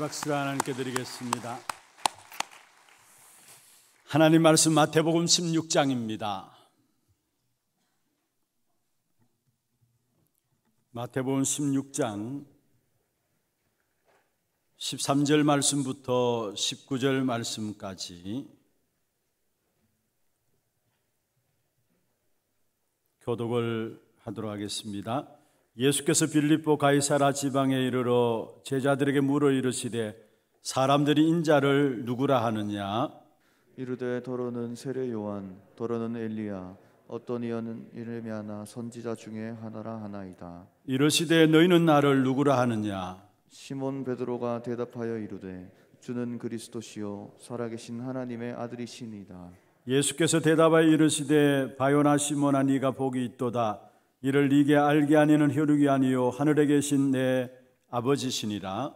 박수를 하나님께 드리겠습니다. 하나님 말씀 마태복음 16장입니다. 마태복음 16장 13절 말씀부터 19절 말씀까지 교독을 하도록 하겠습니다. 예수께서 빌립보 가이사라 지방에 이르러 제자들에게 물어 이르시되 사람들이 인자를 누구라 하느냐? 이르되 더러는 세례 요한, 더러는 엘리야, 어떤 이어는 이르미야나 선지자 중에 하나라 하나이다. 이르시되 너희는 나를 누구라 하느냐? 시몬 베드로가 대답하여 이르되 주는 그리스도시요 살아계신 하나님의 아들이시니이다. 예수께서 대답하여 이르시되 바요나 시몬아 네가 복이 있도다. 이를 네게 알게 하니는 혈육이 아니요 하늘에 계신 내 아버지시니라.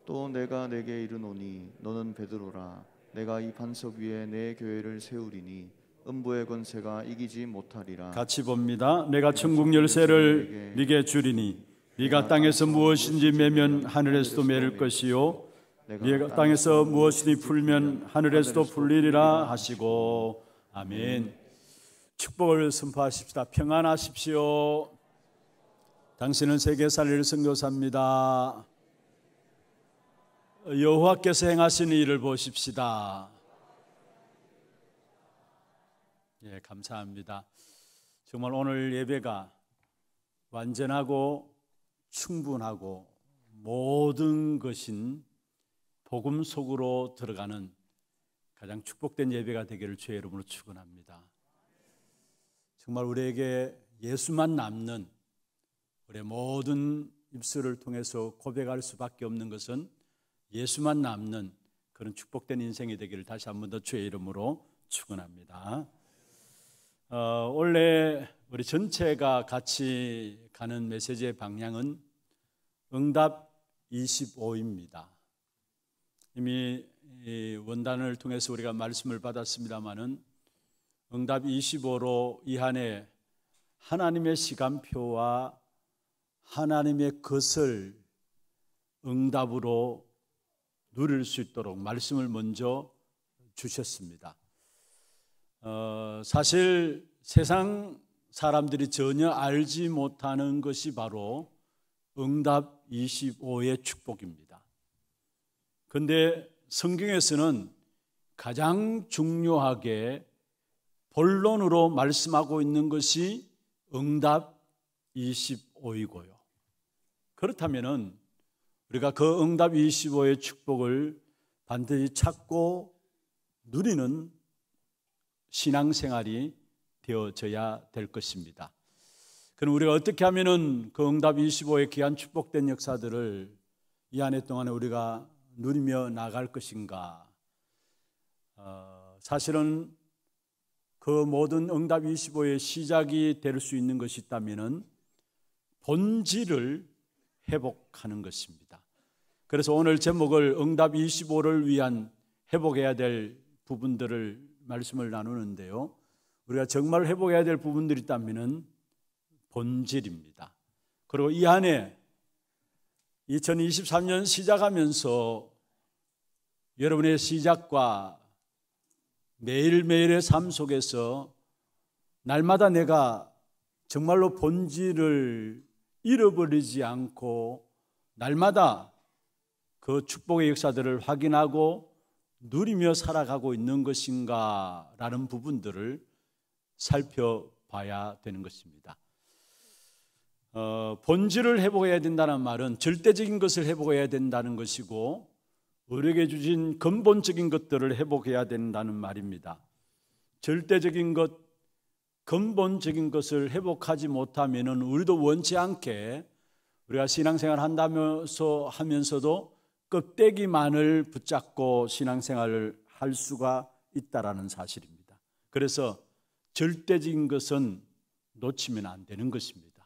또 내가 네게 이르노니 너는 베드로라. 내가 이 반석 위에 내 교회를 세우리니 음부의 권세가 이기지 못하리라. 같이 봅니다. 내가 천국 열쇠를 네게 주리니 네가 땅에서 무엇인지 매면 하늘에서도 매를 것이요 네가 땅에서 무엇이니 풀면 하늘에서도 풀리리라 하시고 아멘. 축복을 선포하십시다. 평안하십시오. 당신은 세계 살릴 선교사입니다. 여호와께서 행하시는 일을 보십시다. 예, 감사합니다. 정말 오늘 예배가 완전하고 충분하고 모든 것인 복음 속으로 들어가는 가장 축복된 예배가 되기를 주의 이름으로 축원합니다. 정말 우리에게 예수만 남는 우리의 모든 입술을 통해서 고백할 수밖에 없는 것은 예수만 남는 그런 축복된 인생이 되기를 다시 한 번 더 주의 이름으로 축원합니다. 원래 우리 전체가 같이 가는 메시지의 방향은 응답 25입니다. 이미 원단을 통해서 우리가 말씀을 받았습니다마는 응답 25로 이 한 해 하나님의 시간표와 하나님의 것을 응답으로 누릴 수 있도록 말씀을 먼저 주셨습니다. 사실 세상 사람들이 전혀 알지 못하는 것이 바로 응답 25의 축복입니다. 그런데 성경에서는 가장 중요하게 본론으로 말씀하고 있는 것이 응답 25이고요. 그렇다면 우리가 그 응답 25의 축복을 반드시 찾고 누리는 신앙생활이 되어져야 될 것입니다. 그럼 우리가 어떻게 하면 그 응답 25의 귀한 축복된 역사들을 이 한 해 동안에 우리가 누리며 나갈 것인가? 사실은 그 모든 응답 25의 시작이 될 수 있는 것이 있다면 본질을 회복하는 것입니다. 그래서 오늘 제목을 응답 25를 위한 회복해야 될 부분들을 말씀을 나누는데요. 우리가 정말 회복해야 될 부분들이 있다면 본질입니다. 그리고 이 한 해 2023년 시작하면서 여러분의 시작과 매일매일의 삶 속에서 날마다 내가 정말로 본질을 잃어버리지 않고 날마다 그 축복의 역사들을 확인하고 누리며 살아가고 있는 것인가 라는 부분들을 살펴봐야 되는 것입니다. 본질을 회복해야 된다는 말은 절대적인 것을 회복해야 된다는 것이고 우리에게 주신 근본적인 것들을 회복해야 된다는 말입니다. 절대적인 것, 근본적인 것을 회복하지 못하면 우리도 원치 않게 우리가 신앙생활 하면서도 껍데기만을 붙잡고 신앙생활을 할 수가 있다라는 사실입니다. 그래서 절대적인 것은 놓치면 안 되는 것입니다.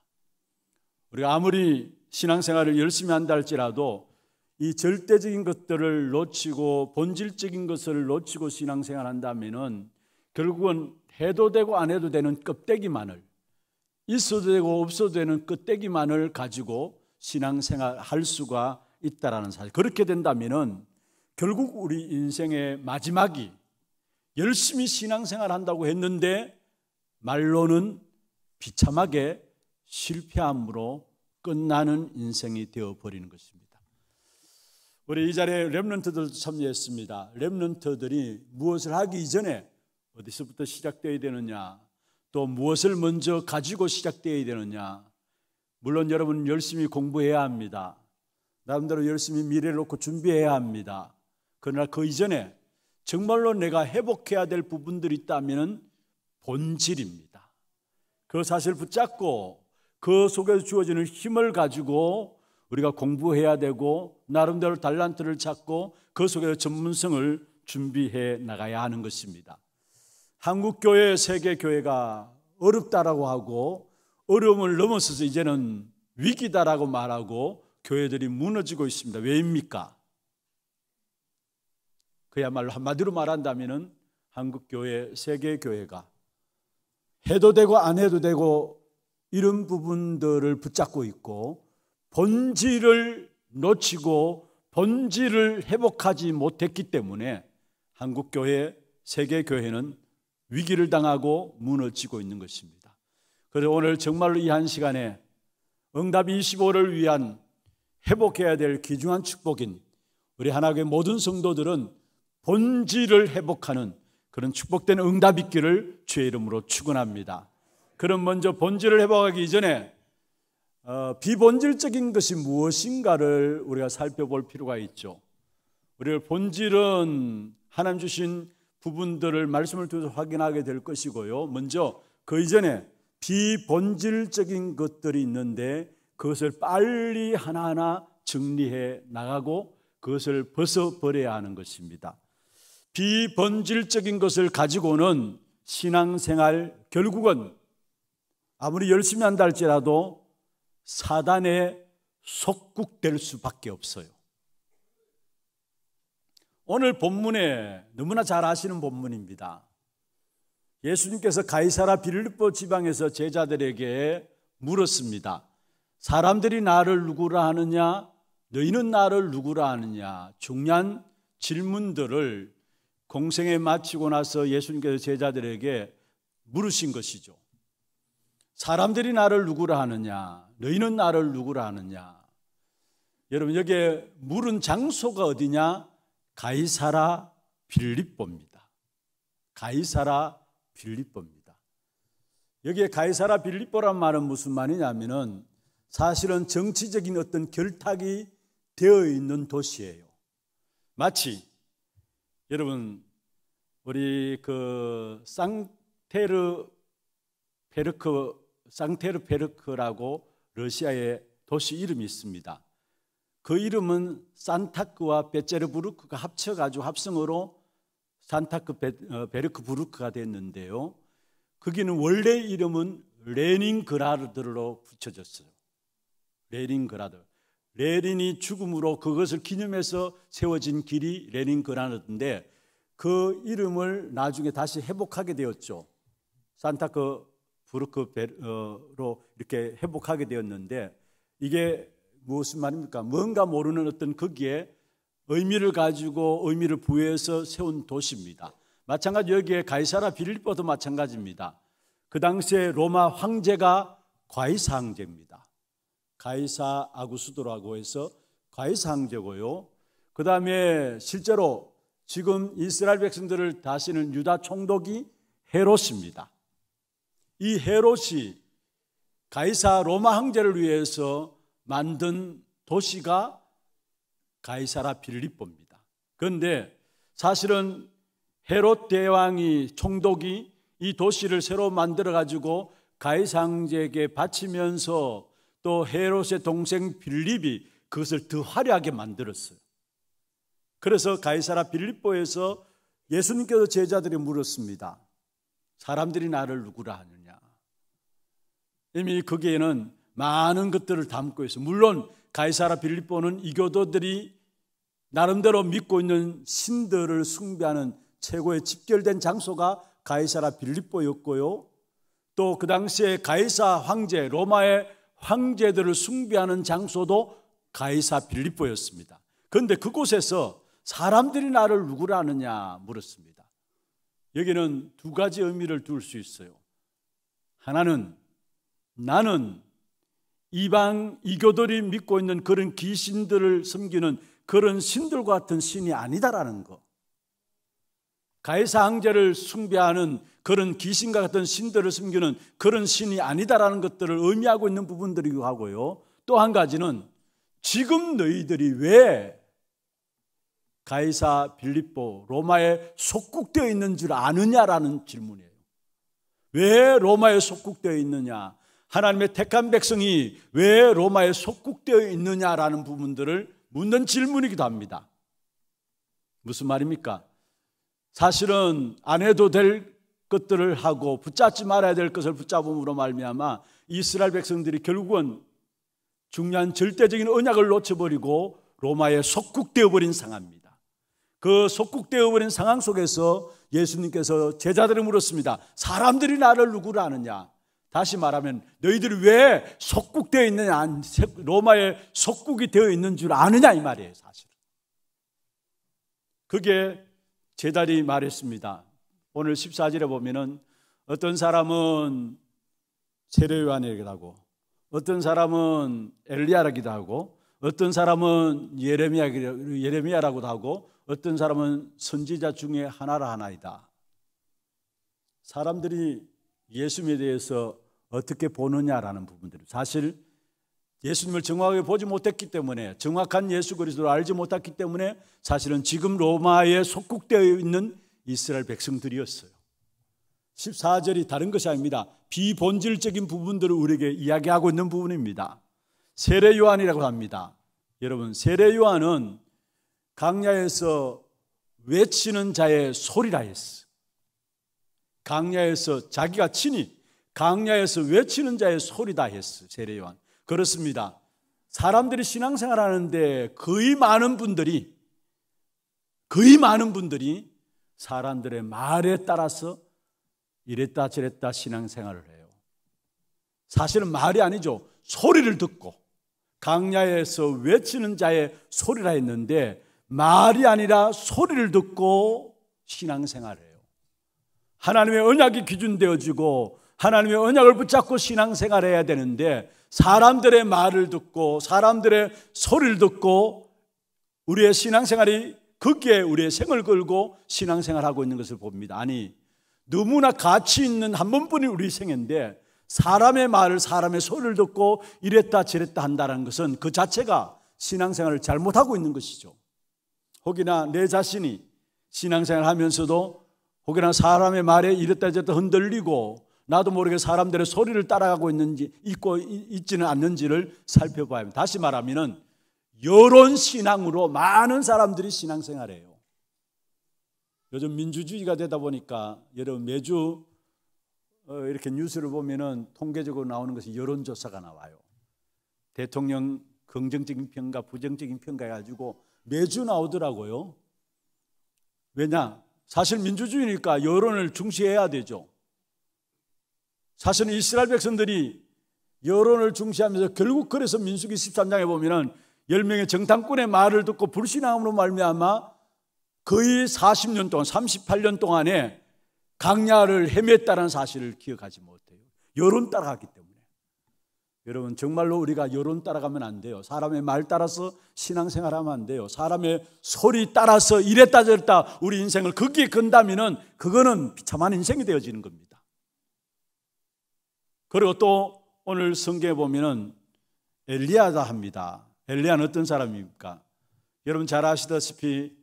우리가 아무리 신앙생활을 열심히 한다 할지라도 이 절대적인 것들을 놓치고 본질적인 것을 놓치고 신앙생활 한다면 결국은 해도 되고 안 해도 되는 껍데기만을, 있어도 되고 없어도 되는 껍데기만을 가지고 신앙생활 할 수가 있다라는 사실. 그렇게 된다면은 결국 우리 인생의 마지막이 열심히 신앙생활 한다고 했는데 말로는 비참하게 실패함으로 끝나는 인생이 되어버리는 것입니다. 우리 이 자리에 렘넌트들도 참여했습니다. 렘넌트들이 무엇을 하기 이전에 어디서부터 시작되어야 되느냐, 또 무엇을 먼저 가지고 시작되어야 되느냐. 물론 여러분 열심히 공부해야 합니다. 나름대로 열심히 미래를 놓고 준비해야 합니다. 그러나 그 이전에 정말로 내가 회복해야 될 부분들이 있다면 본질입니다. 그 사실을 붙잡고 그 속에서 주어지는 힘을 가지고 우리가 공부해야 되고 나름대로 달란트를 찾고 그 속에서 전문성을 준비해 나가야 하는 것입니다. 한국교회, 세계교회가 어렵다라고 하고 어려움을 넘어서서 이제는 위기다라고 말하고 교회들이 무너지고 있습니다. 왜입니까? 그야말로 한마디로 말한다면 한국교회, 세계교회가 해도 되고 안 해도 되고 이런 부분들을 붙잡고 있고 본질을 놓치고 본질을 회복하지 못했기 때문에 한국교회, 세계교회는 위기를 당하고 무너지고 있는 것입니다. 그래서 오늘 정말로 이 한 시간에 응답 25를 위한 회복해야 될 귀중한 축복인 우리 하나교회 모든 성도들은 본질을 회복하는 그런 축복된 응답 있기를 주의 이름으로 축원합니다. 그럼 먼저 본질을 회복하기 이전에 비본질적인 것이 무엇인가를 우리가 살펴볼 필요가 있죠. 우리가 본질은 하나님 주신 부분들을 말씀을 통해서 확인하게 될 것이고요. 먼저 그 이전에 비본질적인 것들이 있는데 그것을 빨리 하나하나 정리해 나가고 그것을 벗어버려야 하는 것입니다. 비본질적인 것을 가지고는 신앙생활 결국은 아무리 열심히 한다 할지라도 사단에 속국될 수밖에 없어요. 오늘 본문에 너무나 잘 아시는 본문입니다. 예수님께서 가이사라 빌립보 지방에서 제자들에게 물었습니다. 사람들이 나를 누구라 하느냐? 너희는 나를 누구라 하느냐? 중요한 질문들을 공생에 마치고 나서 예수님께서 제자들에게 물으신 것이죠. 사람들이 나를 누구라 하느냐? 너희는 나를 누구라 하느냐? 여러분 여기에 물은 장소가 어디냐? 가이사라 빌립보입니다. 가이사라 빌립보입니다. 여기에 가이사라 빌립보란 말은 무슨 말이냐면은 사실은 정치적인 어떤 결탁이 되어 있는 도시예요. 마치 여러분 우리 그 상테르베르크라고 러시아의 도시 이름이 있습니다. 그 이름은 산타크와 베체르부르크가 합쳐가지고 합성어로 산타크베르크부르크가 됐는데요. 거기는 원래 이름은 레닌그라드로 붙여졌어요. 레닌그라드. 레닌이 죽음으로 그것을 기념해서 세워진 길이 레닌그라드인데 그 이름을 나중에 다시 회복하게 되었죠. 산타크부르크로 이렇게 회복하게 되었는데 이게 무슨 말입니까? 뭔가 모르는 어떤 거기에 의미를 가지고 의미를 부여해서 세운 도시입니다. 마찬가지 여기에 가이사라 빌립보도 마찬가지입니다. 그 당시에 로마 황제가 가이사 황제입니다. 가이사 아구스도라고 해서 가이사 황제고요. 그 다음에 실제로 지금 이스라엘 백성들을 다스리는 유다 총독이 헤롯입니다. 이 헤롯이 가이사 로마 황제를 위해서 만든 도시가 가이사라 빌립보입니다. 그런데 사실은 헤롯 대왕이 총독이 이 도시를 새로 만들어 가지고 가이사 황제에게 바치면서 또 헤롯의 동생 빌립이 그것을 더 화려하게 만들었어요. 그래서 가이사라 빌립보에서 예수님께서 제자들이 물었습니다. 사람들이 나를 누구라 하느냐? 이미 거기에는 많은 것들을 담고 있어요. 물론 가이사라 빌립보는 이교도들이 나름대로 믿고 있는 신들을 숭배하는 최고의 집결된 장소가 가이사라 빌립보였고요. 또 그 당시에 가이사 황제, 로마의 황제들을 숭배하는 장소도 가이사 빌립보였습니다. 그런데 그곳에서 사람들이 나를 누구라 하느냐 물었습니다. 여기는 두 가지 의미를 둘 수 있어요. 하나는 나는 이방 이교들이 믿고 있는 그런 귀신들을 섬기는 그런 신들과 같은 신이 아니다라는 거. 가이사 황제를 숭배하는 그런 귀신과 같은 신들을 섬기는 그런 신이 아니다라는 것들을 의미하고 있는 부분들이기도 하고요. 또 한 가지는 지금 너희들이 왜 가이사 빌립보 로마에 속국되어 있는 줄 아느냐라는 질문이에요. 왜 로마에 속국되어 있느냐, 하나님의 택한 백성이 왜 로마에 속국되어 있느냐라는 부분들을 묻는 질문이기도 합니다. 무슨 말입니까? 사실은 안 해도 될 것들을 하고 붙잡지 말아야 될 것을 붙잡음으로 말미암아 이스라엘 백성들이 결국은 중요한 절대적인 언약을 놓쳐버리고 로마에 속국되어 버린 상황입니다. 그 속국되어 버린 상황 속에서 예수님께서 제자들을 물었습니다. 사람들이 나를 누구라 하느냐? 다시 말하면 너희들이 왜 속국되어 있느냐, 로마에 속국이 되어 있는 줄 아느냐 이 말이에요. 사실은 그게 제자들이 말했습니다. 오늘 14절에 보면은 어떤 사람은 세례 요한이라기도 하고, 어떤 사람은 엘리야라기도 하고, 어떤 사람은 예레미야라고도 하고, 어떤 사람은 선지자 중에 하나라 하나이다. 사람들이 예수님에 대해서 어떻게 보느냐라는 부분들, 사실 예수님을 정확하게 보지 못했기 때문에, 정확한 예수 그리스도를 알지 못했기 때문에 사실은 지금 로마에 속국되어 있는 이스라엘 백성들이었어요. 14절이 다른 것이 아닙니다. 비본질적인 부분들을 우리에게 이야기하고 있는 부분입니다. 세례 요한이라고 합니다. 여러분, 세례 요한은 강야에서 외치는 자의 소리라 했어. 강야에서 자기가 친히 강야에서 외치는 자의 소리다 했어. 세례 요한. 그렇습니다. 사람들이 신앙생활 하는데 거의 많은 분들이 사람들의 말에 따라서 이랬다 저랬다 신앙생활을 해요. 사실은 말이 아니죠. 소리를 듣고 강야에서 외치는 자의 소리라 했는데 말이 아니라 소리를 듣고 신앙생활을 해요. 하나님의 언약이 기준되어지고 하나님의 언약을 붙잡고 신앙생활을 해야 되는데 사람들의 말을 듣고 사람들의 소리를 듣고 우리의 신앙생활이 거기에 우리의 생을 걸고 신앙생활하고 있는 것을 봅니다. 아니, 너무나 가치 있는 한 번뿐인 우리 생인데 사람의 말을, 사람의 소리를 듣고 이랬다 저랬다 한다는 것은 그 자체가 신앙생활을 잘못하고 있는 것이죠. 혹이나 내 자신이 신앙생활을 하면서도 혹이나 사람의 말에 이랬다 저랬다 흔들리고 나도 모르게 사람들의 소리를 따라가고 있는지 있지는 않는지를 살펴봐야 합니다. 다시 말하면 여론 신앙으로 많은 사람들이 신앙생활해요. 요즘 민주주의가 되다 보니까 여러분 매주 이렇게 뉴스를 보면은 통계적으로 나오는 것이 여론조사가 나와요. 대통령 긍정적인 평가, 부정적인 평가 해가지고 매주 나오더라고요. 왜냐? 사실 민주주의니까 여론을 중시해야 되죠. 사실은 이스라엘 백성들이 여론을 중시하면서 결국 그래서 민수기 13장에 보면은 10명의 정탐꾼의 말을 듣고 불신앙으로 말미암아 거의 40년 동안 38년 동안에 강야를 헤맸다는 사실을 기억하지 못해요. 여론 따라갔기 때문에. 여러분 정말로 우리가 여론 따라가면 안 돼요. 사람의 말 따라서 신앙생활하면 안 돼요. 사람의 소리 따라서 이랬다 저랬다 우리 인생을 거기에 건다면은 그거는 비참한 인생이 되어지는 겁니다. 그리고 또 오늘 성경에 보면은 엘리야다 합니다. 엘리야는 어떤 사람입니까? 여러분 잘 아시다시피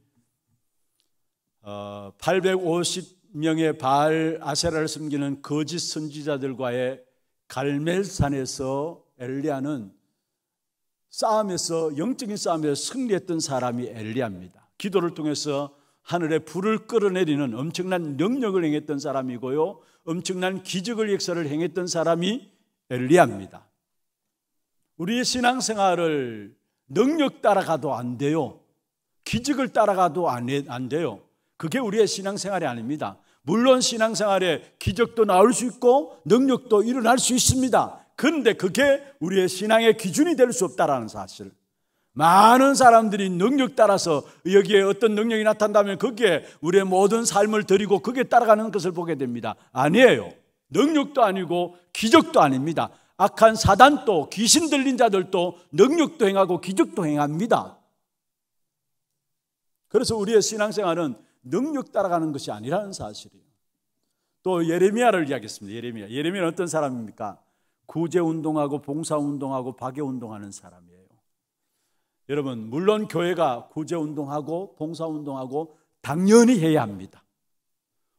850명의 바알 아세라를 섬기는 거짓 선지자들과의 갈멜산에서 엘리야는 싸움에서, 영적인 싸움에서 승리했던 사람이 엘리야입니다. 기도를 통해서 하늘에 불을 끌어내리는 엄청난 능력을 행했던 사람이고요, 엄청난 기적을 역사를 행했던 사람이 엘리야입니다. 우리의 신앙생활을 능력 따라가도 안 돼요. 기적을 따라가도 안 돼요. 그게 우리의 신앙생활이 아닙니다. 물론 신앙생활에 기적도 나올 수 있고 능력도 일어날 수 있습니다. 그런데 그게 우리의 신앙의 기준이 될 수 없다라는 사실. 많은 사람들이 능력 따라서 여기에 어떤 능력이 나타난다면 거기에 우리의 모든 삶을 드리고 거기에 따라가는 것을 보게 됩니다. 아니에요. 능력도 아니고 기적도 아닙니다. 악한 사단도 귀신 들린 자들도 능력도 행하고 기적도 행합니다. 그래서 우리의 신앙생활은 능력 따라가는 것이 아니라는 사실이에요. 또 예레미야를 이야기했습니다. 예레미야는 어떤 사람입니까? 구제운동하고 봉사운동하고 박애운동하는 사람이에요. 여러분, 물론 교회가 구제운동하고 봉사운동하고 당연히 해야 합니다.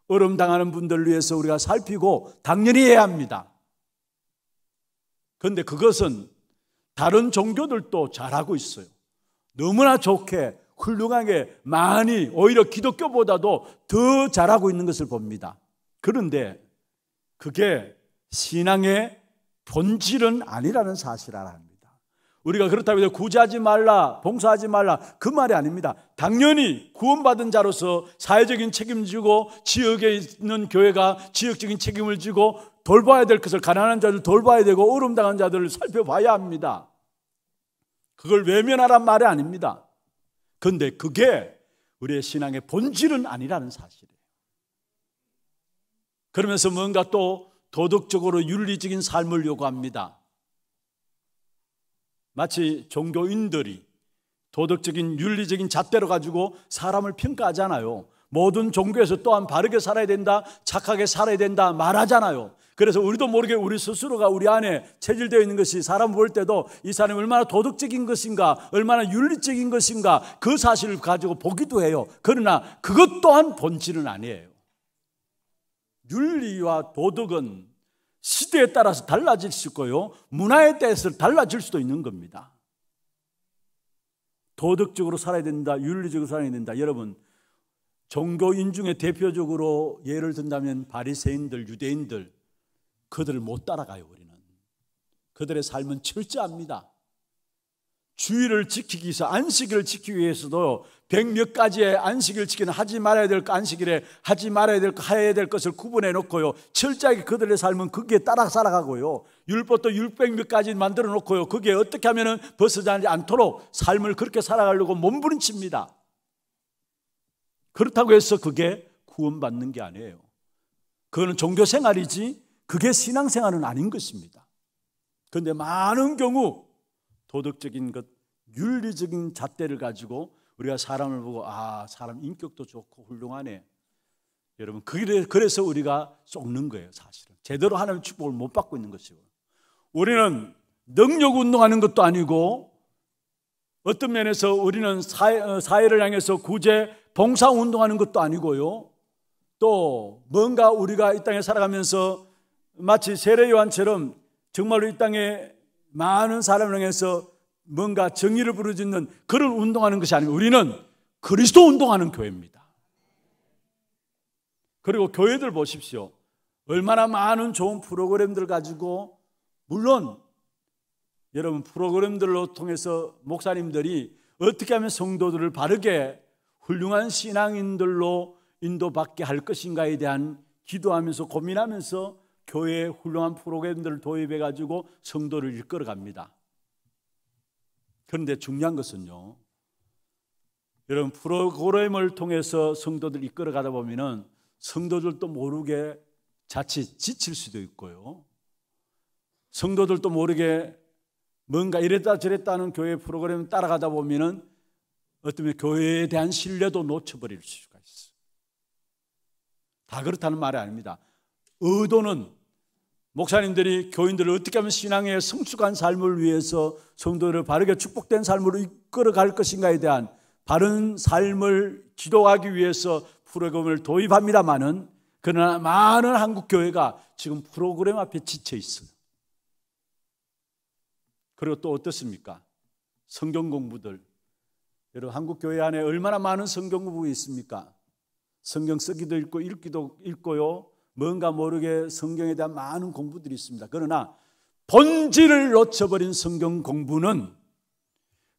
어려움 당하는 분들을 위해서 우리가 살피고 당연히 해야 합니다. 그런데 그것은 다른 종교들도 잘하고 있어요. 너무나 좋게 훌륭하게 많이 오히려 기독교보다도 더 잘하고 있는 것을 봅니다. 그런데 그게 신앙의 본질은 아니라는 사실을 알아야 합니다. 우리가 그렇다고 해서 구제하지 말라, 봉사하지 말라 그 말이 아닙니다. 당연히 구원받은 자로서 사회적인 책임지고 지역에 있는 교회가 지역적인 책임을 지고 돌봐야 될 것을 가난한 자들 돌봐야 되고 어려움 당한 자들을 살펴봐야 합니다. 그걸 외면하란 말이 아닙니다. 그런데 그게 우리의 신앙의 본질은 아니라는 사실이에요. 그러면서 뭔가 또 도덕적으로 윤리적인 삶을 요구합니다. 마치 종교인들이 도덕적인 윤리적인 잣대로 가지고 사람을 평가하잖아요. 모든 종교에서 또한 바르게 살아야 된다, 착하게 살아야 된다 말하잖아요. 그래서 우리도 모르게 우리 스스로가 우리 안에 체질되어 있는 것이 사람 볼 때도 이 사람이 얼마나 도덕적인 것인가, 얼마나 윤리적인 것인가 그 사실을 가지고 보기도 해요. 그러나 그것 또한 본질은 아니에요. 윤리와 도덕은 시대에 따라서 달라질 수 있고요, 문화에 따라서 달라질 수도 있는 겁니다. 도덕적으로 살아야 된다, 윤리적으로 살아야 된다. 여러분, 종교인 중에 대표적으로 예를 든다면 바리새인들, 유대인들, 그들을 못 따라가요. 우리는 그들의 삶은 철저합니다. 주의를 지키기 위해서, 안식일을 지키기 위해서도 100몇 가지의 안식일 지키는 하지 말아야 될 안식일에 하지 말아야 될 해야 될 것을 구분해 놓고요, 철저하게 그들의 삶은 거기에 따라 살아가고요, 율법도 600몇 가지 만들어 놓고요, 거기에 어떻게 하면 벗어나지 않도록 삶을 그렇게 살아가려고 몸부림칩니다. 그렇다고 해서 그게 구원받는 게 아니에요. 그거는 종교생활이지 그게 신앙생활은 아닌 것입니다. 그런데 많은 경우 도덕적인 것, 윤리적인 잣대를 가지고 우리가 사람을 보고 사람 인격도 좋고 훌륭하네. 여러분, 그래서 우리가 속는 거예요. 사실은 제대로 하나님의 축복을 못 받고 있는 것이고, 우리는 능력 운동하는 것도 아니고 어떤 면에서 우리는 사회를 향해서 구제 봉사 운동하는 것도 아니고요, 또 뭔가 우리가 이 땅에 살아가면서 마치 세례 요한처럼 정말로 이 땅에 많은 사람을 향해서 뭔가 정의를 부르짖는 그런 운동하는 것이 아니고 우리는 그리스도 운동하는 교회입니다. 그리고 교회들 보십시오. 얼마나 많은 좋은 프로그램들 가지고, 물론 여러분 프로그램들로 통해서 목사님들이 어떻게 하면 성도들을 바르게 훌륭한 신앙인들로 인도받게 할 것인가에 대한 기도하면서 고민하면서 교회에 훌륭한 프로그램들을 도입해 가지고 성도를 이끌어 갑니다. 그런데 중요한 것은요, 여러분 프로그램을 통해서 성도들 이끌어 가다 보면은 성도들도 모르게 자칫 지칠 수도 있고요, 성도들도 모르게 뭔가 이랬다 저랬다 하는 교회 프로그램 따라가다 보면은 어쩌면 교회에 대한 신뢰도 놓쳐버릴 수가 있어요. 다 그렇다는 말이 아닙니다. 의도는 목사님들이 교인들을 어떻게 하면 신앙의 성숙한 삶을 위해서 성도들을 바르게 축복된 삶으로 이끌어갈 것인가에 대한 바른 삶을 지도하기 위해서 프로그램을 도입합니다마는, 그러나 많은 한국 교회가 지금 프로그램 앞에 지쳐 있어요. 그리고 또 어떻습니까? 성경 공부들, 여러분 한국 교회 안에 얼마나 많은 성경 공부가 있습니까? 성경 쓰기도 읽고 읽기도 읽고요, 뭔가 모르게 성경에 대한 많은 공부들이 있습니다. 그러나 본질을 놓쳐버린 성경 공부는,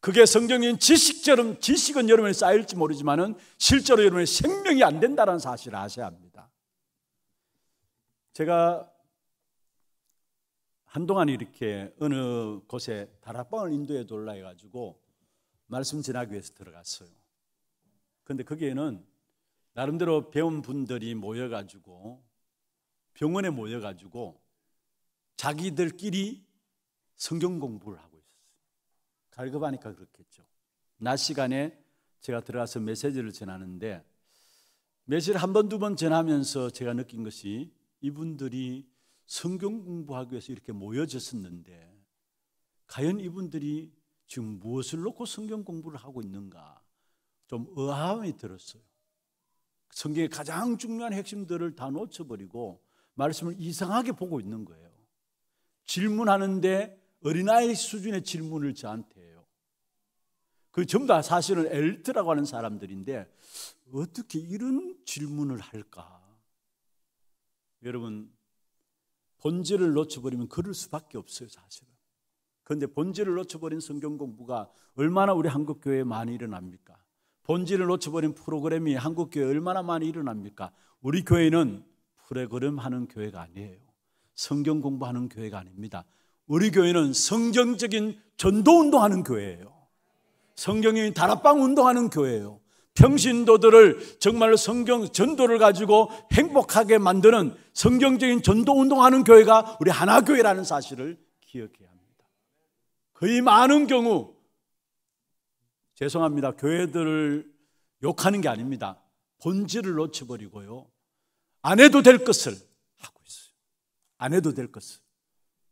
그게 성경인 지식은 여러분이 쌓일지 모르지만은 실제로 여러분의 생명이 안 된다는 사실을 아셔야 합니다. 제가 한동안 이렇게 어느 곳에 다락방을 인도에 돌라 해가지고 말씀 전하기 위해서 들어갔어요. 그런데 거기에는 나름대로 배운 분들이 모여가지고 병원에 모여가지고 자기들끼리 성경 공부를 하고 있었어요. 갈급하니까 그렇겠죠. 낮 시간에 제가 들어가서 메시지를 전하는데 메시지를 한 번, 두 번 전하면서 제가 느낀 것이 이분들이 성경 공부하기 위해서 이렇게 모여졌었는데 과연 이분들이 지금 무엇을 놓고 성경 공부를 하고 있는가 좀 의아함이 들었어요. 성경의 가장 중요한 핵심들을 다 놓쳐버리고 말씀을 이상하게 보고 있는 거예요. 질문하는데 어린아이 수준의 질문을 저한테 해요. 그 전부 다 사실은 엘리트라고 하는 사람들인데 어떻게 이런 질문을 할까? 여러분, 본질을 놓쳐버리면 그럴 수밖에 없어요, 사실은. 그런데 본질을 놓쳐버린 성경 공부가 얼마나 우리 한국교회에 많이 일어납니까? 본질을 놓쳐버린 프로그램이 한국교회에 얼마나 많이 일어납니까? 우리 교회는 프로그램하는 교회가 아니에요. 성경 공부하는 교회가 아닙니다. 우리 교회는 성경적인 전도운동하는 교회예요. 성경적인 다락방 운동하는 교회예요. 평신도들을 정말로 성경 전도를 가지고 행복하게 만드는 성경적인 전도운동하는 교회가 우리 하나교회라는 사실을 기억해야 합니다. 거의 많은 경우 죄송합니다. 교회들을 욕하는 게 아닙니다. 본질을 놓쳐버리고요. 안 해도 될 것을 하고 있어요. 안 해도 될 것을.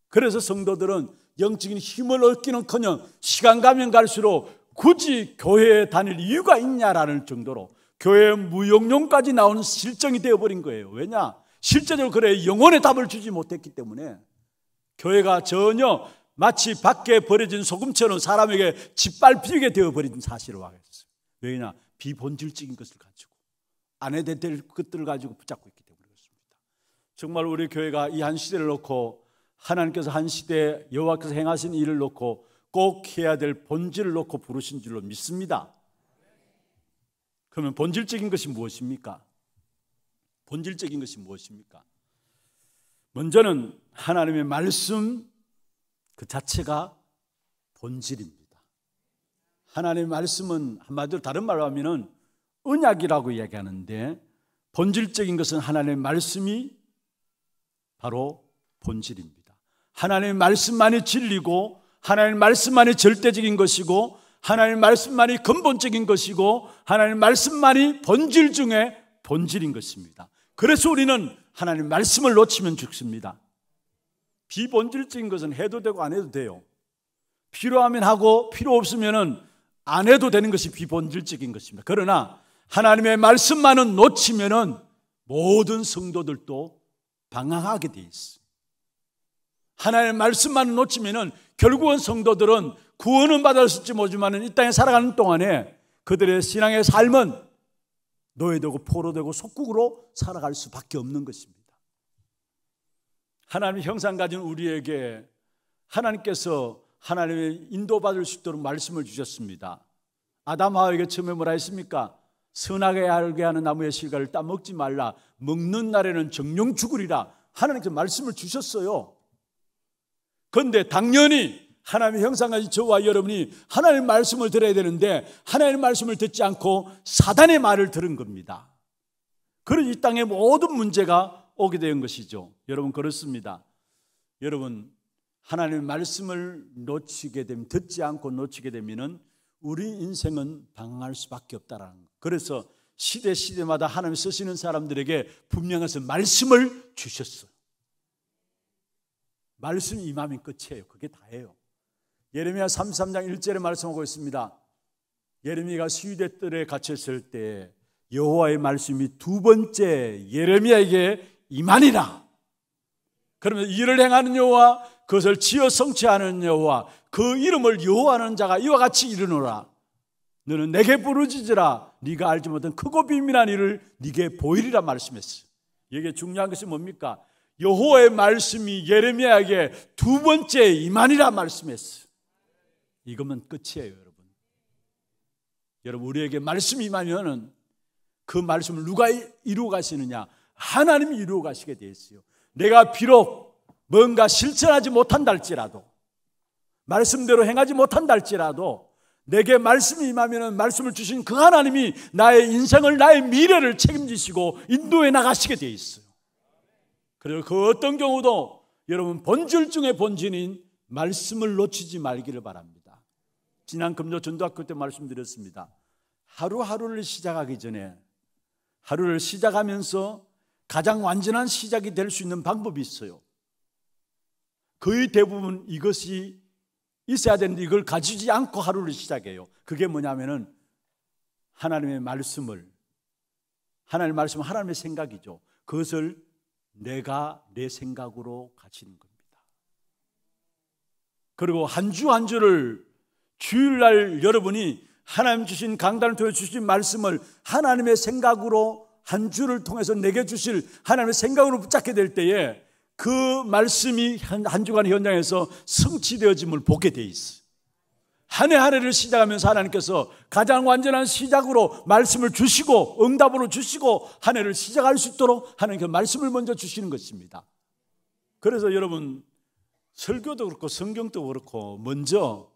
그래서 성도들은 영적인 힘을 얻기는커녕 시간 가면 갈수록 굳이 교회에 다닐 이유가 있냐라는 정도로 교회 무용론까지 나오는 실정이 되어버린 거예요. 왜냐? 실제적으로 그래 영혼의 답을 주지 못했기 때문에 교회가 전혀 마치 밖에 버려진 소금처럼 사람에게 짓밟히게 되어버린 사실을 와겠어요. 왜냐? 비본질적인 것을 가지고 안 해도 될 것들을 가지고 붙잡고 있기 때문에 그렇습니다. 정말 우리 교회가 이 한 시대를 놓고 하나님께서 한 시대 여호와께서 행하신 일을 놓고 꼭 해야 될 본질을 놓고 부르신 줄로 믿습니다. 그러면 본질적인 것이 무엇입니까? 본질적인 것이 무엇입니까? 먼저는 하나님의 말씀 그 자체가 본질입니다. 하나님의 말씀은 한마디로 다른 말로 하면은 언약이라고 이야기하는데 본질적인 것은 하나님의 말씀이 바로 본질입니다. 하나님의 말씀만이 진리고 하나님의 말씀만이 절대적인 것이고 하나님의 말씀만이 근본적인 것이고 하나님의 말씀만이 본질 중에 본질인 것입니다. 그래서 우리는 하나님의 말씀을 놓치면 죽습니다. 비본질적인 것은 해도 되고 안 해도 돼요. 필요하면 하고 필요 없으면 안 해도 되는 것이 비본질적인 것입니다. 그러나 하나님의 말씀만은 놓치면 모든 성도들도 방황하게 돼 있어요. 하나님의 말씀만 놓치면 결국은 성도들은 구원은 받았을지 모르지만 이 땅에 살아가는 동안에 그들의 신앙의 삶은 노예되고 포로되고 속국으로 살아갈 수밖에 없는 것입니다. 하나님의 형상 가진 우리에게 하나님께서 하나님의 인도받을 수 있도록 말씀을 주셨습니다. 아담 하와에게 처음에 뭐라 했습니까? 선하게 알게 하는 나무의 실과를 따먹지 말라. 먹는 날에는 정령 죽으리라. 하나님께서 말씀을 주셨어요. 그런데 당연히 하나님의 형상 가진 저와 여러분이 하나님의 말씀을 들어야 되는데 하나님의 말씀을 듣지 않고 사단의 말을 들은 겁니다. 그런 이 땅의 모든 문제가 오게 된 것이죠. 여러분 그렇습니다. 여러분 하나님의 말씀을 놓치게 되면 듣지 않고 놓치게 되면 우리 인생은 방황할 수밖에 없다라는 것. 그래서 시대마다 하나님 쓰시는 사람들에게 분명해서 말씀을 주셨어요. 말씀 임하면 끝이에요. 그게 다예요. 예레미야 33장 1절에 말씀하고 있습니다. 예레미야가 시위대 뜰에 갇혔을 때 여호와의 말씀이 두 번째 예레미야에게 임하니라. 그러면 일을 행하는 여호와 그것을 지어 성취하는 여호와 그 이름을 여호와하는 자가 이와 같이 이르노라. 너는 내게 부르짖으라. 네가 알지 못한 크고 비밀한 일을 네게 보이리라 말씀했어요. 이게 중요한 것이 뭡니까? 여호와의 말씀이 예레미야에게 두 번째 임하니라 말씀했어요. 이거면 끝이에요, 여러분. 여러분 우리에게 말씀이 임하면은 그 말씀을 누가 이루어 가시느냐? 하나님이 이루어 가시게 되어 있어요. 내가 비록 뭔가 실천하지 못한다 할지라도 말씀대로 행하지 못한다 할지라도 내게 말씀이 임하면 말씀을 주신 그 하나님이 나의 인생을, 나의 미래를 책임지시고 인도해 나가시게 되어 있어요. 그리고 그 어떤 경우도 여러분 본질 중에 본질인 말씀을 놓치지 말기를 바랍니다. 지난 금요 전도학교 때 말씀드렸습니다. 하루하루를 시작하기 전에 하루를 시작하면서 가장 완전한 시작이 될 수 있는 방법이 있어요. 거의 대부분 이것이 있어야 되는데 이걸 가지지 않고 하루를 시작해요. 그게 뭐냐면은 하나님의 말씀을, 하나님의 말씀은 하나님의 생각이죠. 그것을 내가 내 생각으로 가지는 겁니다. 그리고 한 주 한 주를 주일날 여러분이 하나님 주신 강단을 통해 주신 말씀을 하나님의 생각으로 한 주를 통해서 내게 주실 하나님의 생각으로 붙잡게 될 때에 그 말씀이 한 주간의 현장에서 성취되어짐을 보게 돼 있어요. 한 해 한 해를 시작하면서 하나님께서 가장 완전한 시작으로 말씀을 주시고 응답으로 주시고 한 해를 시작할 수 있도록 하나님께서 말씀을 먼저 주시는 것입니다. 그래서 여러분 설교도 그렇고 성경도 그렇고 먼저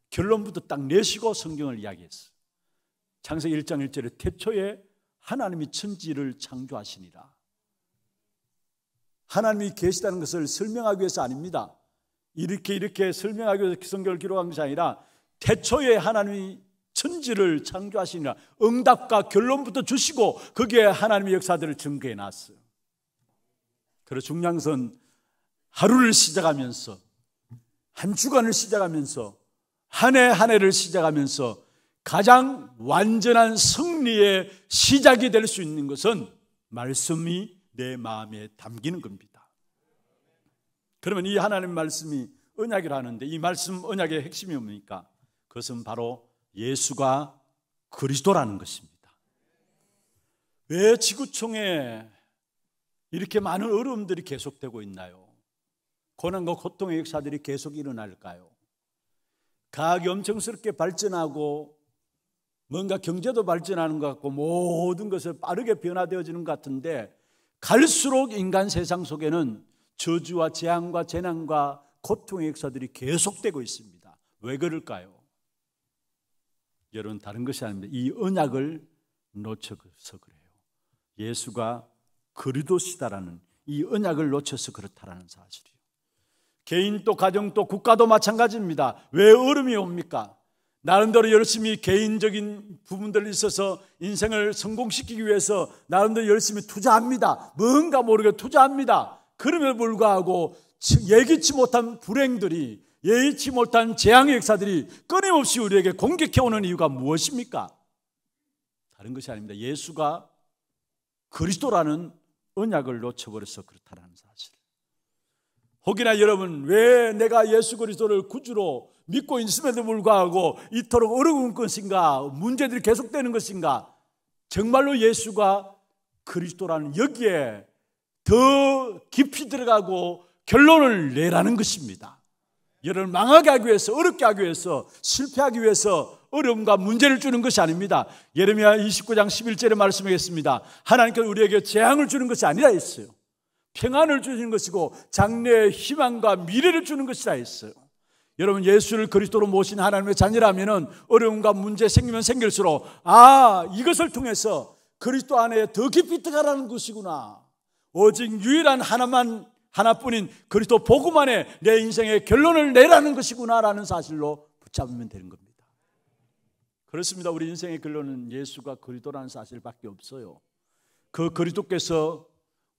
결론부터 딱 내시고 성경을 이야기했어요. 창세기 1장 1절에 태초에 하나님이 천지를 창조하시니라. 하나님이 계시다는 것을 설명하기 위해서 아닙니다. 이렇게 설명하기 위해서 성경을 기록한 것이 아니라 태초에 하나님이 천지를 창조하시니라. 응답과 결론부터 주시고 거기에 하나님의 역사들을 증거해 놨어요. 그래서 중요한 것은 하루를 시작하면서 한 주간을 시작하면서 한 해 한 해를 시작하면서 가장 완전한 승리의 시작이 될 수 있는 것은 말씀이 내 마음에 담기는 겁니다. 그러면 이 하나님의 말씀이 언약이라 하는데 이 말씀 언약의 핵심이 뭡니까? 그것은 바로 예수가 그리스도라는 것입니다. 왜 지구촌에 이렇게 많은 어려움들이 계속되고 있나요? 고난과 고통의 역사들이 계속 일어날까요? 과학이 엄청스럽게 발전하고 뭔가 경제도 발전하는 것 같고 모든 것이 빠르게 변화되어지는 것 같은데 갈수록 인간 세상 속에는 저주와 재앙과 재난과 고통의 역사들이 계속되고 있습니다. 왜 그럴까요? 여러분 다른 것이 아닙니다. 이 언약을 놓쳐서 그래요. 예수가 그리스도시다라는 이 언약을 놓쳐서 그렇다라는 사실이에요. 개인도 가정도 국가도 마찬가지입니다. 왜 어려움이 옵니까? 나름대로 열심히 개인적인 부분들이 있어서 인생을 성공시키기 위해서 나름대로 열심히 투자합니다. 뭔가 모르게 투자합니다. 그럼에도 불구하고 예기치 못한 불행들이, 예기치 못한 재앙의 역사들이 끊임없이 우리에게 공격해오는 이유가 무엇입니까? 다른 것이 아닙니다. 예수가 그리스도라는 언약을 놓쳐버려서 그렇다는 사실. 혹이나 여러분 왜 내가 예수 그리스도를 구주로 믿고 있음에도 불구하고 이토록 어려운 것인가, 문제들이 계속되는 것인가? 정말로 예수가 그리스도라는 여기에 더 깊이 들어가고 결론을 내라는 것입니다. 여러분 망하게 하기 위해서, 어렵게 하기 위해서, 실패하기 위해서 어려움과 문제를 주는 것이 아닙니다. 예레미야 29장 11절에 말씀하겠습니다. 하나님께서 우리에게 재앙을 주는 것이 아니라 했어요. 평안을 주시는 것이고 장래의 희망과 미래를 주는 것이라 했어요. 여러분 예수를 그리스도로 모신 하나님의 자녀라면 어려움과 문제 생기면 생길수록 이것을 통해서 그리스도 안에 더 깊이 들어가라는 것이구나. 오직 유일한 하나뿐인 그리스도 복음 안에 내 인생의 결론을 내라는 것이구나라는 사실로 붙잡으면 되는 겁니다. 그렇습니다. 우리 인생의 결론은 예수가 그리스도라는 사실밖에 없어요. 그 그리스도께서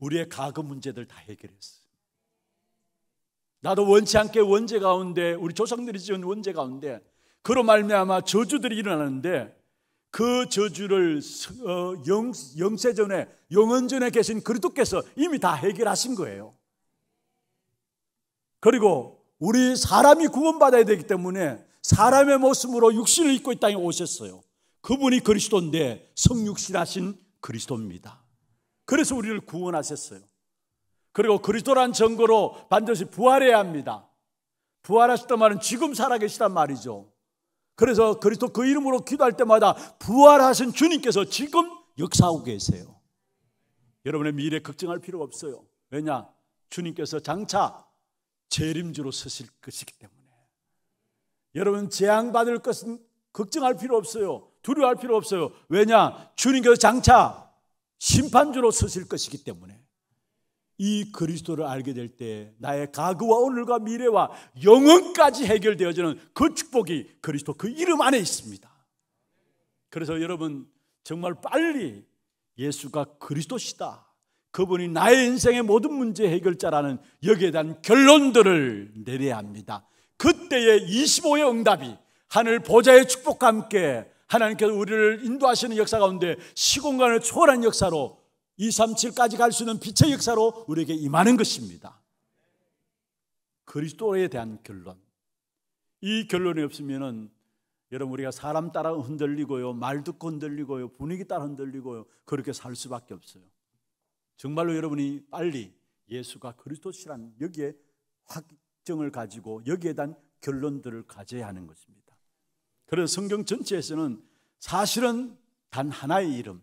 우리의 과거 문제들 다 해결했어요. 나도 원치 않게 원죄 가운데, 우리 조상들이 지은 원죄 가운데 그로 말미암아 저주들이 일어나는데 그 저주를 영세전에, 영원전에 계신 그리스도께서 이미 다 해결하신 거예요. 그리고 우리 사람이 구원받아야 되기 때문에 사람의 모습으로 육신을 입고 이 땅에 오셨어요. 그분이 그리스도인데 성육신하신 그리스도입니다. 그래서 우리를 구원하셨어요. 그리고 그리스도란 증거로 반드시 부활해야 합니다. 부활하셨단 말은 지금 살아계시단 말이죠. 그래서 그리스도 그 이름으로 기도할 때마다 부활하신 주님께서 지금 역사하고 계세요. 여러분의 미래 걱정할 필요가 없어요. 왜냐? 주님께서 장차 재림주로 서실 것이기 때문에. 여러분 재앙받을 것은 걱정할 필요 없어요. 두려워할 필요 없어요. 왜냐? 주님께서 장차 심판주로 서실 것이기 때문에. 이 그리스도를 알게 될 때 나의 과거와 오늘과 미래와 영원까지 해결되어지는 그 축복이 그리스도 그 이름 안에 있습니다. 그래서 여러분 정말 빨리 예수가 그리스도시다, 그분이 나의 인생의 모든 문제 해결자라는 여기에 대한 결론들을 내려야 합니다. 그때의 25의 응답이 하늘 보좌의 축복과 함께 하나님께서 우리를 인도하시는 역사 가운데 시공간을 초월한 역사로 237까지 갈 수 있는 빛의 역사로 우리에게 임하는 것입니다. 그리스도에 대한 결론. 이 결론이 없으면은 여러분 우리가 사람 따라 흔들리고요, 말 듣고 흔들리고요, 분위기 따라 흔들리고요, 그렇게 살 수밖에 없어요. 정말로 여러분이 빨리 예수가 그리스도시라는 여기에 확정을 가지고 여기에 대한 결론들을 가져야 하는 것입니다. 그래서 성경 전체에서는 사실은 단 하나의 이름,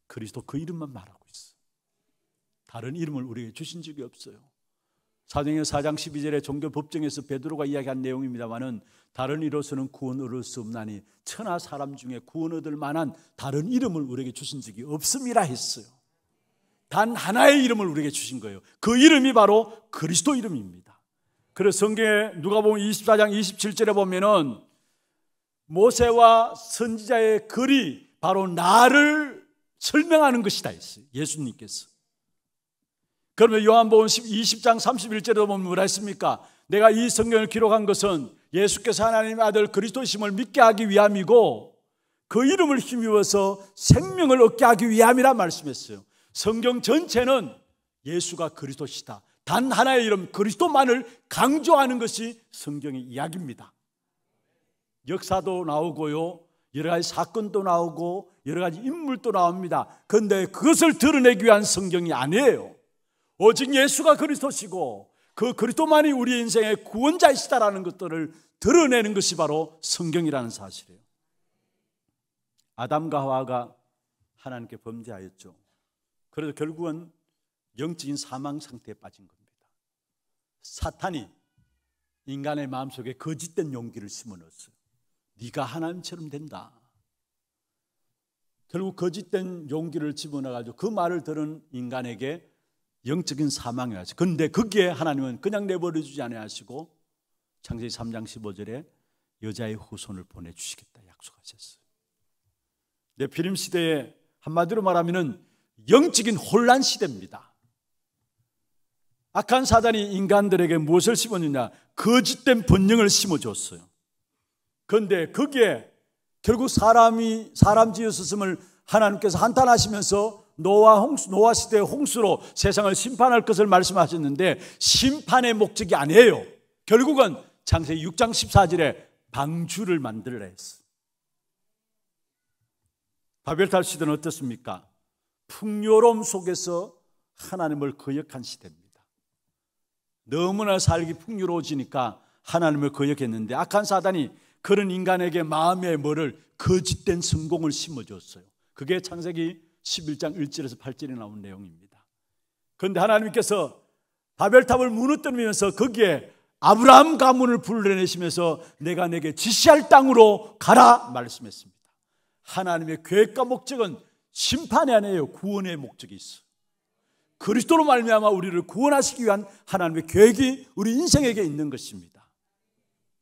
그리스도 그 이름만 말하고 있어요. 다른 이름을 우리에게 주신 적이 없어요. 사도행전 4장 12절에 종교 법정에서 베드로가 이야기한 내용입니다마는 다른 이로서는 구원 얻을 수 없나니 천하 사람 중에 구원 얻을 만한 다른 이름을 우리에게 주신 적이 없음이라 했어요. 단 하나의 이름을 우리에게 주신 거예요. 그 이름이 바로 그리스도 이름입니다. 그래서 성경에 누가복음 24장 27절에 보면은 모세와 선지자의 글이 바로 나를 설명하는 것이다 했어요. 예수님께서. 그러면 요한복음 20장 31절에도 보면 뭐라 했습니까? 내가 이 성경을 기록한 것은 예수께서 하나님의 아들 그리스도심을 믿게 하기 위함이고 그 이름을 힘입어서 생명을 얻게 하기 위함이라 말씀했어요. 성경 전체는 예수가 그리스도시다, 단 하나의 이름 그리스도만을 강조하는 것이 성경의 이야기입니다. 역사도 나오고요, 여러 가지 사건도 나오고 여러 가지 인물도 나옵니다. 그런데 그것을 드러내기 위한 성경이 아니에요. 오직 예수가 그리스도시고 그 그리스도만이 우리 인생의 구원자이시다라는 것들을 드러내는 것이 바로 성경이라는 사실이에요. 아담과 하와가 하나님께 범죄하였죠. 그래서 결국은 영적인 사망 상태에 빠진 겁니다. 사탄이 인간의 마음속에 거짓된 용기를 심어넣었어요. 네가 하나님처럼 된다. 결국 거짓된 용기를 집어넣어가지고 그 말을 들은 인간에게 영적인 사망이 왔어요. 그런데 거기에 하나님은 그냥 내버려 주지 않으시고 창세기 3장 15절에 여자의 후손을 보내주시겠다 약속하셨어요. 네피림 시대에 한마디로 말하면 영적인 혼란 시대입니다. 악한 사단이 인간들에게 무엇을 심어주냐? 거짓된 번영을 심어줬어요. 그런데 거기에 결국 사람 지으셨음을 하나님께서 한탄하시면서 노아 시대의 홍수로 세상을 심판할 것을 말씀하셨는데 심판의 목적이 아니에요. 결국은 창세기 6장 14절에 방주를 만들라 했어요. 바벨탑 시대는 어떻습니까? 풍요로움 속에서 하나님을 거역한 시대입니다. 너무나 살기 풍요로워지니까 하나님을 거역했는데 악한 사단이 그런 인간에게 마음에 뭐를 거짓된 성공을 심어줬어요. 그게 창세기 11장 1절에서 8절에 나온 내용입니다. 그런데 하나님께서 바벨탑을 무너뜨리면서 거기에 아브라함 가문을 불러내시면서 내가 내게 지시할 땅으로 가라 말씀했습니다. 하나님의 계획과 목적은 심판이 아니에요. 구원의 목적이 있어요. 그리스도로 말미암아 우리를 구원하시기 위한 하나님의 계획이 우리 인생에게 있는 것입니다.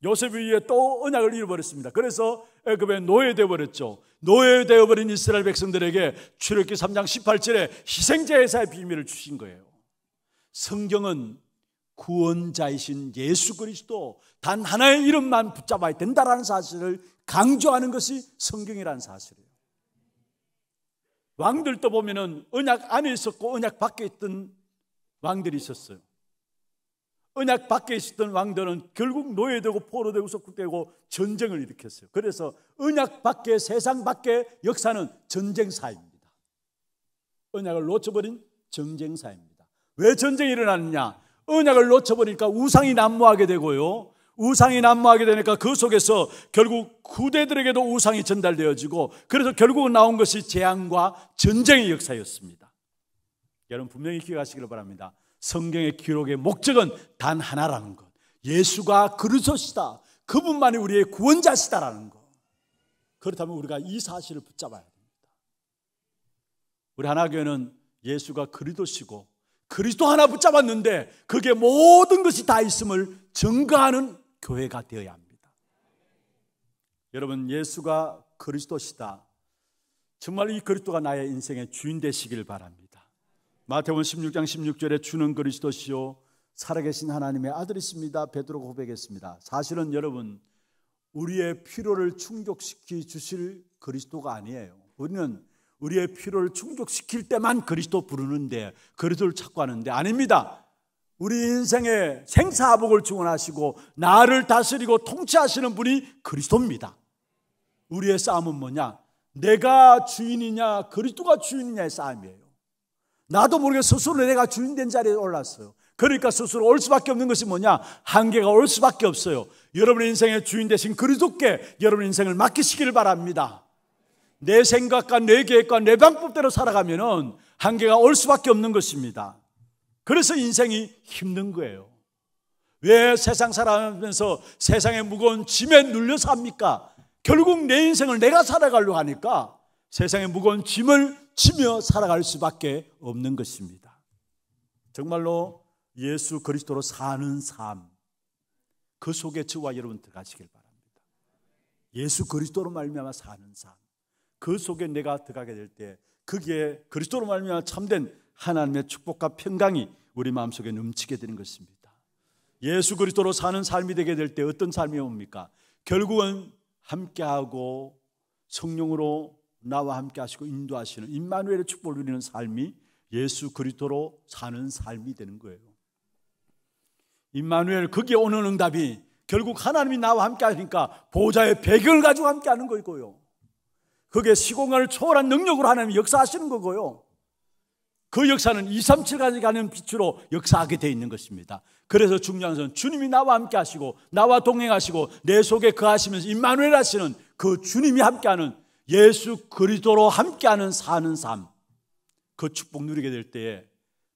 요셉 위에 또 언약을 잃어버렸습니다. 그래서 애굽에 노예되어 버렸죠. 노예되어 버린 이스라엘 백성들에게 출애굽기 3장 18절에 희생제사의 비밀을 주신 거예요. 성경은 구원자이신 예수 그리스도 단 하나의 이름만 붙잡아야 된다라는 사실을 강조하는 것이 성경이라는 사실이에요. 왕들도 보면은 언약 안에 있었고 언약 밖에 있던 왕들이 있었어요. 언약 밖에 있었던 왕들은 결국 노예되고 포로되고 속국되고 전쟁을 일으켰어요. 그래서 언약 밖에, 세상 밖의 역사는 전쟁사입니다. 언약을 놓쳐버린 전쟁사입니다. 왜 전쟁이 일어났느냐? 언약을 놓쳐버리니까 우상이 난무하게 되고요, 우상이 난무하게 되니까 그 속에서 결국 후대들에게도 우상이 전달되어지고, 그래서 결국은 나온 것이 재앙과 전쟁의 역사였습니다. 여러분 분명히 기억하시기를 바랍니다. 성경의 기록의 목적은 단 하나라는 것, 예수가 그리스도시다, 그분만이 우리의 구원자시다라는 것. 그렇다면 우리가 이 사실을 붙잡아야 됩니다. 우리 하나교회는 예수가 그리스도시고 그리스도 하나 붙잡았는데 그게 모든 것이 다 있음을 증거하는 교회가 되어야 합니다. 여러분, 예수가 그리스도시다. 정말 이 그리스도가 나의 인생의 주인 되시길 바랍니다. 마태복음 16장 16절에 주는 그리스도시요 살아계신 하나님의 아들이십니다. 베드로가 고백했습니다. 사실은 여러분, 우리의 필요를 충족시켜 주실 그리스도가 아니에요. 우리는 우리의 필요를 충족시킬 때만 그리스도 부르는데, 그리스도를 찾고 하는데 아닙니다. 우리 인생에 생사화복을 주관하시고 나를 다스리고 통치하시는 분이 그리스도입니다. 우리의 싸움은 뭐냐? 내가 주인이냐 그리스도가 주인이냐의 싸움이에요. 나도 모르게 스스로 내가 주인된 자리에 올랐어요. 그러니까 스스로 올 수밖에 없는 것이 뭐냐? 한계가 올 수밖에 없어요. 여러분의 인생의 주인 되신 그리스도께 여러분의 인생을 맡기시기를 바랍니다. 내 생각과 내 계획과 내 방법대로 살아가면은 한계가 올 수밖에 없는 것입니다. 그래서 인생이 힘든 거예요. 왜 세상 살아가면서 세상의 무거운 짐에 눌려서 합니까? 결국 내 인생을 내가 살아가려고 하니까 세상의 무거운 짐을 지며 살아갈 수밖에 없는 것입니다. 정말로 예수 그리스도로 사는 삶, 그 속에 저와 여러분 들어가시길 바랍니다. 예수 그리스도로 말미암아 사는 삶, 그 속에 내가 들어가게 될 때 거기에 그리스도로 말미암아 참된 하나님의 축복과 평강이 우리 마음속에 넘치게 되는 것입니다. 예수 그리스도로 사는 삶이 되게 될 때 어떤 삶이 옵니까? 결국은 함께하고 성령으로 나와 함께 하시고 인도하시는 임마누엘의 축복을 누리는 삶이 예수 그리스도로 사는 삶이 되는 거예요. 임마누엘, 거기에 오는 응답이 결국 하나님이 나와 함께 하니까 보좌의 배경을 가지고 함께 하는 거고요. 그게 시공간을 초월한 능력으로 하나님이 역사하시는 거고요. 그 역사는 237까지 가는 빛으로 역사하게 되어 있는 것입니다. 그래서 중요한 것은 주님이 나와 함께 하시고 나와 동행하시고 내 속에 거하시면서 임마누엘 하시는 그 주님이 함께하는 예수 그리스도로 함께하는 사는 삶, 그 축복 누리게 될 때에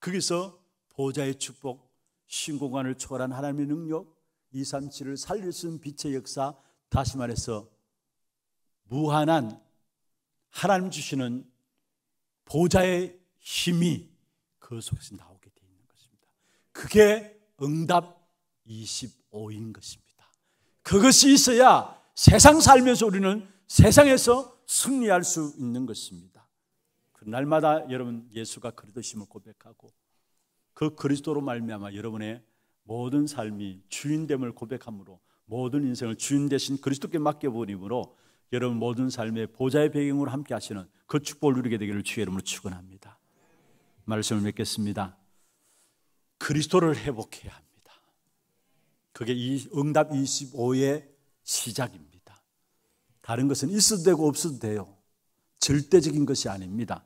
거기서 보좌의 축복, 신공간을 초월한 하나님의 능력, 237을 살릴 수 있는 빛의 역사, 다시 말해서 무한한 하나님 주시는 보좌의 힘이 그 속에서 나오게 되어 있는 것입니다. 그게 응답 25인 것입니다. 그것이 있어야 세상 살면서 우리는 세상에서 승리할 수 있는 것입니다. 그 날마다 여러분 예수가 그리스도심을 고백하고 그 그리스도로 말미암아 여러분의 모든 삶이 주인됨을 고백함으로 모든 인생을 주인 되신 그리스도께 맡겨버림으로 여러분 모든 삶의 보좌의 배경으로 함께 하시는 그 축복을 누리게 되기를 주의 이름으로 축원합니다. 말씀을 맺겠습니다. 그리스도를 회복해야 합니다. 그게 이 응답 25의 시작입니다. 다른 것은 있어도 되고 없어도 돼요. 절대적인 것이 아닙니다.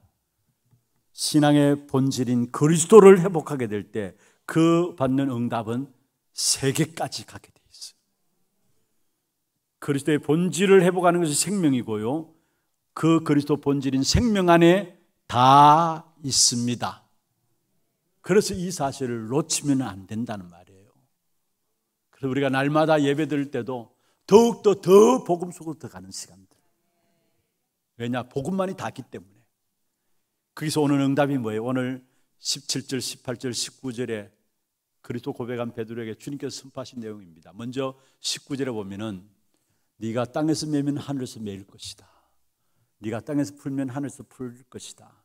신앙의 본질인 그리스도를 회복하게 될 때 그 받는 응답은 세계까지 가게 돼 있어요. 그리스도의 본질을 회복하는 것이 생명이고요. 그 그리스도 본질인 생명 안에 다 있습니다. 그래서 이 사실을 놓치면 안 된다는 말이에요. 그래서 우리가 날마다 예배 드릴 때도 더욱더 더 복음 속으로 들어가는 시간들. 왜냐? 복음만이 닿기 때문에. 거기서 오는 응답이 뭐예요? 오늘 17절, 18절, 19절에 그리스도 고백한 베드로에게 주님께서 선포하신 내용입니다. 먼저 19절에 보면은 네가 땅에서 매면 하늘에서 매일 것이다. 네가 땅에서 풀면 하늘에서 풀 것이다.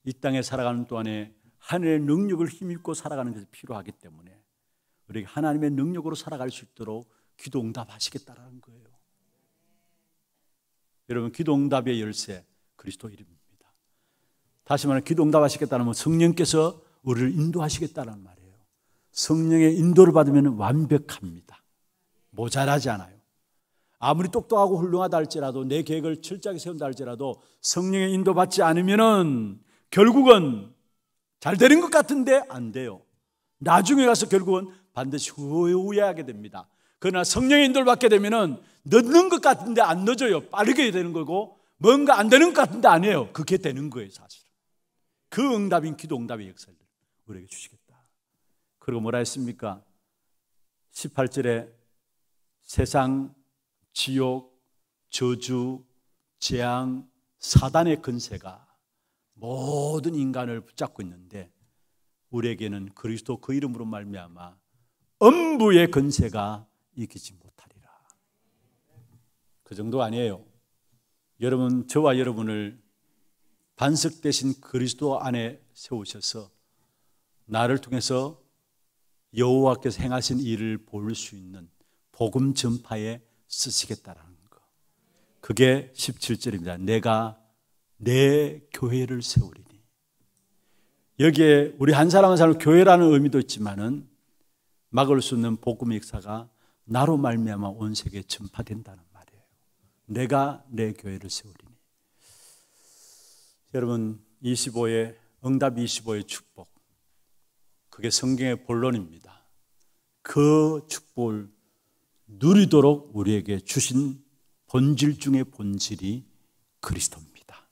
이 땅에 살아가는 동안에 하늘의 능력을 힘입고 살아가는 것이 필요하기 때문에 우리가 하나님의 능력으로 살아갈 수 있도록 기도 응답하시겠다라는 거예요. 여러분, 기도 응답의 열쇠 그리스도 이름입니다. 다시 말해 기도 응답하시겠다는 건 성령께서 우리를 인도하시겠다는 말이에요. 성령의 인도를 받으면 완벽합니다. 모자라지 않아요. 아무리 똑똑하고 훌륭하다 할지라도 내 계획을 철저하게 세운다 할지라도 성령의 인도받지 않으면은 결국은 잘 되는 것 같은데 안 돼요. 나중에 가서 결국은 반드시 후회하게 됩니다. 그러나 성령의 인도를 받게 되면은 늦는 것 같은데 안 늦어요. 빠르게 되는 거고 뭔가 안 되는 것 같은데 아니에요. 그게 되는 거예요, 사실은. 그 응답인 기도 응답의 역사를 우리에게 주시겠다. 그리고 뭐라 했습니까? 18절에 세상, 지옥, 저주, 재앙 사단의 근세가 모든 인간을 붙잡고 있는데 우리에게는 그리스도 그 이름으로 말미암아 음부의 근세가 이기지 못하리라. 그 정도 아니에요. 여러분, 저와 여러분을 반석 대신 그리스도 안에 세우셔서 나를 통해서 여호와께서 행하신 일을 볼 수 있는 복음 전파에 쓰시겠다라는 거. 그게 17절입니다. 내가 내 교회를 세우리니. 여기에 우리 한 사람 한 사람 교회라는 의미도 있지만은 막을 수 없는 복음의 역사가 나로 말미암아 온 세계에 전파된다는 말이에요. 내가 내 교회를 세우리니. 여러분, 25의 응답 25의 축복, 그게 성경의 본론입니다. 그 축복을 누리도록 우리에게 주신 본질 중의 본질이 그리스도입니다.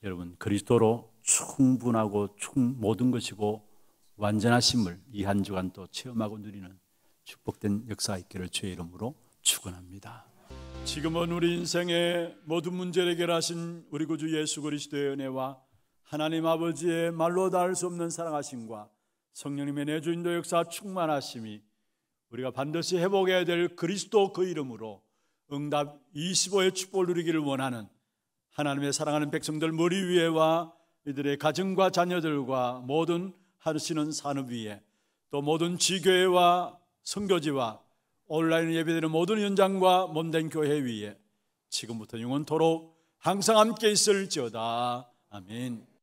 여러분, 그리스도로 충분하고 모든 것이고 완전하심을 이 한 주간 또 체험하고 누리는 축복된 역사가 있기를 주의 이름으로 축원합니다. 지금은 우리 인생의 모든 문제를 해결하신 우리 구주 예수 그리스도의 은혜와 하나님 아버지의 말로 닿을 수 없는 사랑하심과 성령님의 내주인도 역사 충만하심이 우리가 반드시 회복해야 될 그리스도 그 이름으로 응답 25의 축복을 누리기를 원하는 하나님의 사랑하는 백성들 머리 위에와 이들의 가정과 자녀들과 모든 하시는 산업 위에 또 모든 지교회와 선교지와 온라인 예배드리는 모든 현장과 몸된 교회 위에 지금부터 영원토록 항상 함께 있을지어다. 아멘.